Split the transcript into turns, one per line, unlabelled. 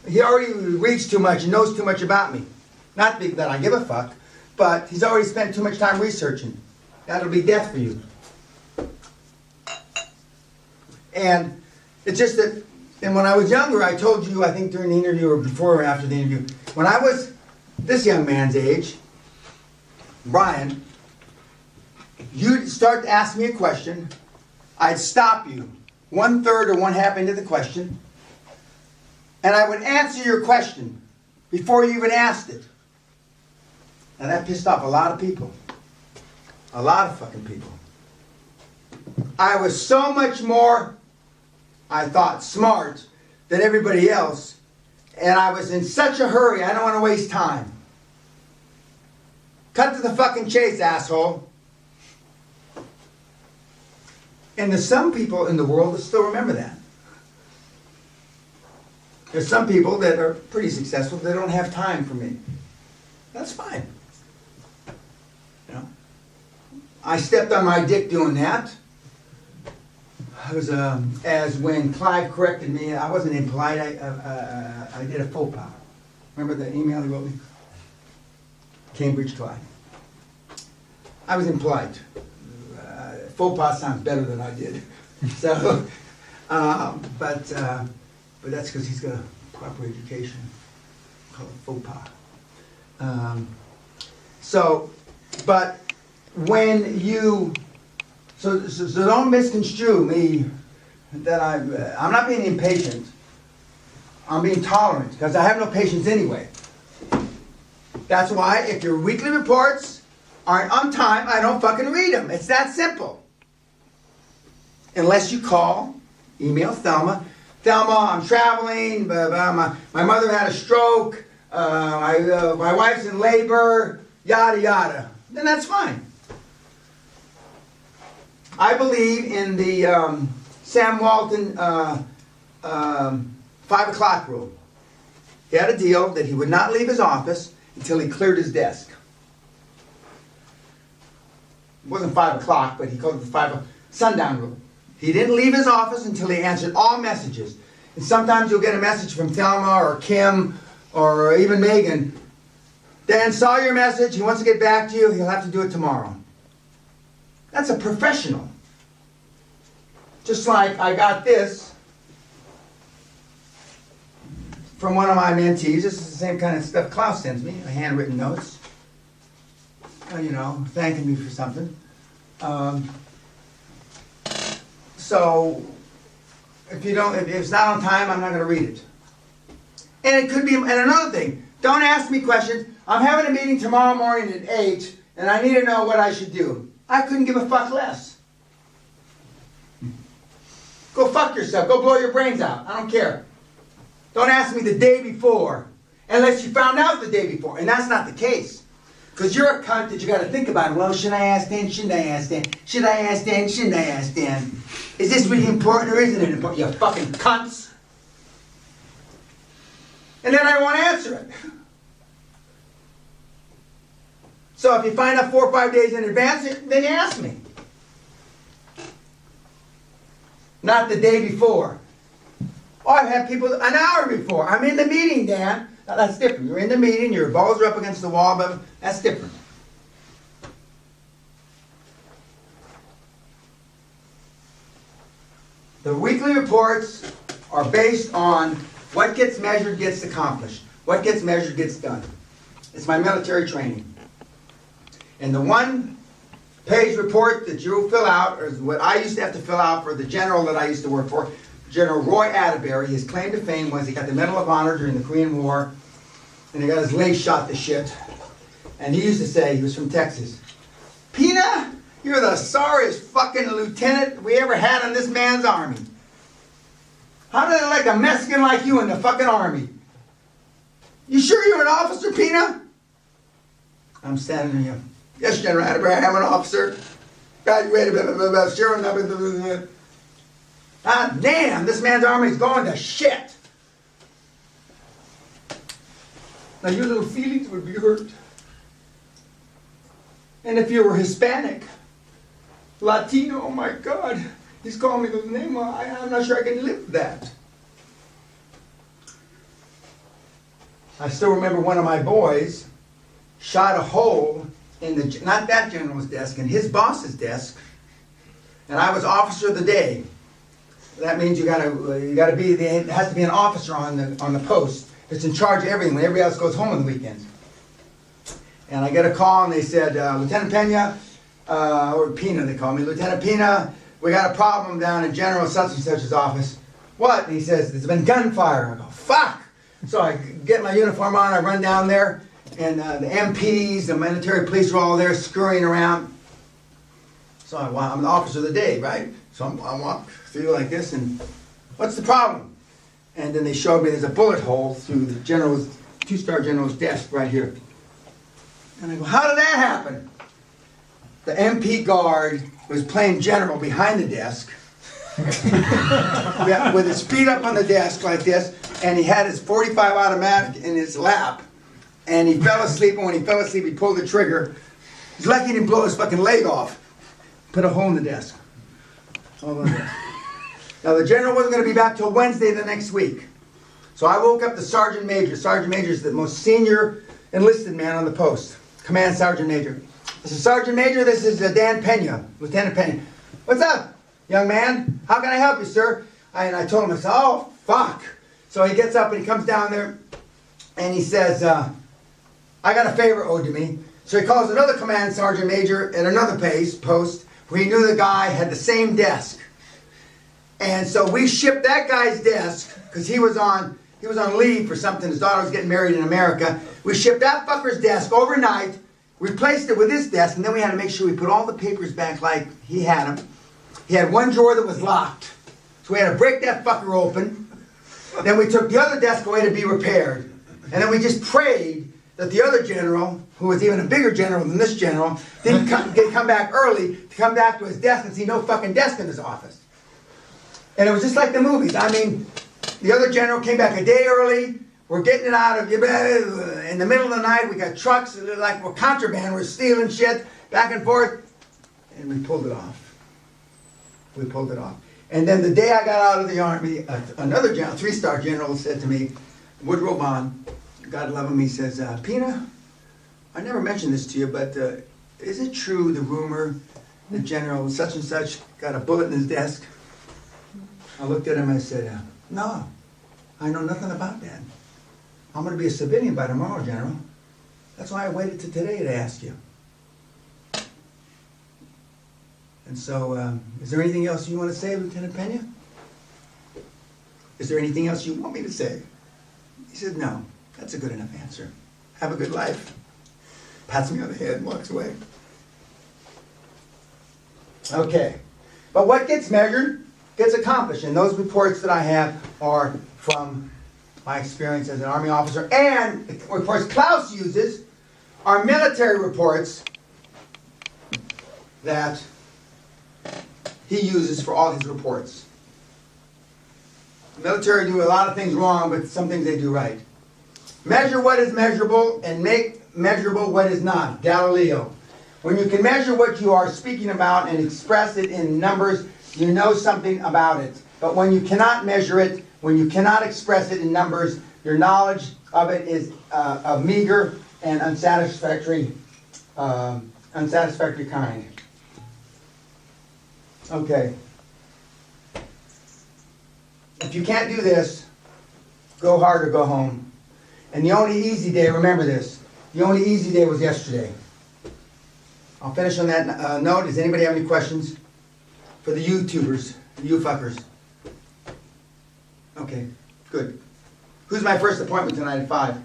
he already reads too much and knows too much about me. Not that I give a fuck, but he's already spent too much time researching. That'll be death for you. And it's just that, and when I was younger, I told you, I think during the interview or before or after the interview, when I was this young man's age, Brian, you'd start to ask me a question, I'd stop you 1/3 or 1/2 into the question, and I would answer your question before you even asked it. And that pissed off a lot of people. A lot of fucking people. I was so much more, I thought, smart than everybody else, and I was in such a hurry, I don't want to waste time. Cut to the fucking chase, asshole. And there's some people in the world that still remember that. There's some people that are pretty successful, they don't have time for me. That's fine. You know? I stepped on my dick doing that. I was, as when Clive corrected me, I wasn't impolite, I did a faux pas. Remember the email he wrote me? Cambridge Clive. I was impolite. Faux pas sounds better than I did. So, but that's because he's got a proper education. Called it faux pas. But when you, so don't misconstrue me that I'm not being impatient. I'm being tolerant because I have no patience anyway. That's why if your weekly reports aren't on time, I don't fucking read them. It's that simple. Unless you call, email Thelma. Thelma, I'm traveling, my mother had a stroke, my wife's in labor, yada yada. Then that's fine. I believe in the Sam Walton 5 o'clock rule. He had a deal that he would not leave his office until he cleared his desk. It wasn't 5 o'clock, but he called it the sundown rule. He didn't leave his office until he answered all messages. And sometimes you'll get a message from Thelma or Kim or even Megan. Dan saw your message, he wants to get back to you, he'll have to do it tomorrow. That's a professional. Just like I got this from one of my mentees. This is the same kind of stuff Klaus sends me, handwritten notes. You know, thanking me for something. So, if it's not on time, I'm not going to read it. And it could be, and another thing, don't ask me questions. I'm having a meeting tomorrow morning at 8, and I need to know what I should do. I couldn't give a fuck less. Go fuck yourself. Go blow your brains out. I don't care. Don't ask me the day before, unless you found out the day before. And that's not the case. Because you're a cunt that you got to think about it. Well, should I ask then? Shouldn't I ask then? Should I ask then? Shouldn't I ask then? Is this really important or isn't it important? You fucking cunts. And then I won't answer it. So if you find out 4 or 5 days in advance, then you ask me. Not the day before. Oh, I've had people an hour before. I'm in the meeting, Dan. Now, that's different. You're in the meeting, your balls are up against the wall, but that's different. The weekly reports are based on what gets measured gets accomplished. What gets measured gets done. It's my military training. And the 1-page report that you fill out is what I used to have to fill out for the general that I used to work for, General Roy Atterbury. His claim to fame was he got the Medal of Honor during the Korean War, and he got his leg shot to shit. And he used to say, he was from Texas, Peña, you're the sorriest fucking lieutenant we ever had in this man's army. How do they like a Mexican like you in the fucking army? You sure you're an officer, Peña? I'm standing here. Yes, General Atterbury, I'm an officer. Graduated, blah, blah, blah, blah, sure enough, blah, blah, blah. Ah, damn, this man's army is going to shit. Now your little feelings would be hurt. And if you were Hispanic, Latino, oh my God, he's calling me the name, I'm not sure I can live with that. I still remember one of my boys shot a hole in the, not that general's desk, in his boss's desk, and I was officer of the day. That means you gotta be, there has to be an officer on the post that's in charge of everything when everybody else goes home on the weekends. And I get a call and they said, Lieutenant Peña, or Peña they call me, Lieutenant Peña, we got a problem down at General such and such's office. What? And he says, there's been gunfire. I go, fuck! So I get my uniform on, I run down there, and the MPs, the military police are all there scurrying around. So I'm the officer of the day, right? So I walk through like this, and what's the problem? And then they showed me there's a bullet hole through the general's, two-star general's desk right here. And I go, how did that happen? The MP guard was playing general behind the desk, with his feet up on the desk like this, and he had his .45 automatic in his lap, and he fell asleep, and when he fell asleep, he pulled the trigger. He's lucky he didn't blow his fucking leg off. Put a hole in the desk. Hole in the desk. Now, the general wasn't going to be back till Wednesday the next week. So I woke up the sergeant major. Sergeant major is the most senior enlisted man on the post. Command sergeant major. I said, Sergeant Major, this is Dan Peña, Lieutenant Peña. What's up, young man? How can I help you, sir? And I told him, I said, oh, fuck. So he gets up and he comes down there and he says, I got a favor owed to me. So he calls another command sergeant major at another post where he knew the guy had the same desk. And so we shipped that guy's desk, because he was on leave for something. His daughter was getting married in America. We shipped that fucker's desk overnight, replaced it with his desk, and then we had to make sure we put all the papers back like he had them. He had one drawer that was locked, so we had to break that fucker open. Then we took the other desk away to be repaired. And then we just prayed that the other general, who was even a bigger general than this general, didn't come back early to come back to his desk and see no fucking desk in his office. And it was just like the movies. I mean, the other general came back a day early. We're getting it out of, in the middle of the night, we got trucks, like we're contraband, we're stealing shit, back and forth, and we pulled it off. We pulled it off. And then the day I got out of the Army, another general, three-star general said to me, Woodrow Bond, God love him, he says, Peña, I never mentioned this to you, but is it true, the rumor, that General such and such got a bullet in his desk? I looked at him and I said, no, I know nothing about that. I'm going to be a civilian by tomorrow, General. That's why I waited till today to ask you. And so, is there anything else you want to say, Lieutenant Peña? Is there anything else you want me to say? He said, no, that's a good enough answer. Have a good life. Pats me on the head and walks away. Okay. But what gets measured gets accomplished. And those reports that I have are from my experience as an Army officer, and the reports Klaus uses are military reports that he uses for all his reports. The military do a lot of things wrong, but some things they do right. Measure what is measurable and make measurable what is not. Galileo. When you can measure what you are speaking about and express it in numbers, you know something about it. But when you cannot measure it, when you cannot express it in numbers, your knowledge of it is of meager and unsatisfactory kind. Okay. If you can't do this, go hard or go home. And the only easy day, remember this, the only easy day was yesterday. I'll finish on that note. Does anybody have any questions for the YouTubers, the you fuckers? Okay, good. Who's my first appointment tonight at 5?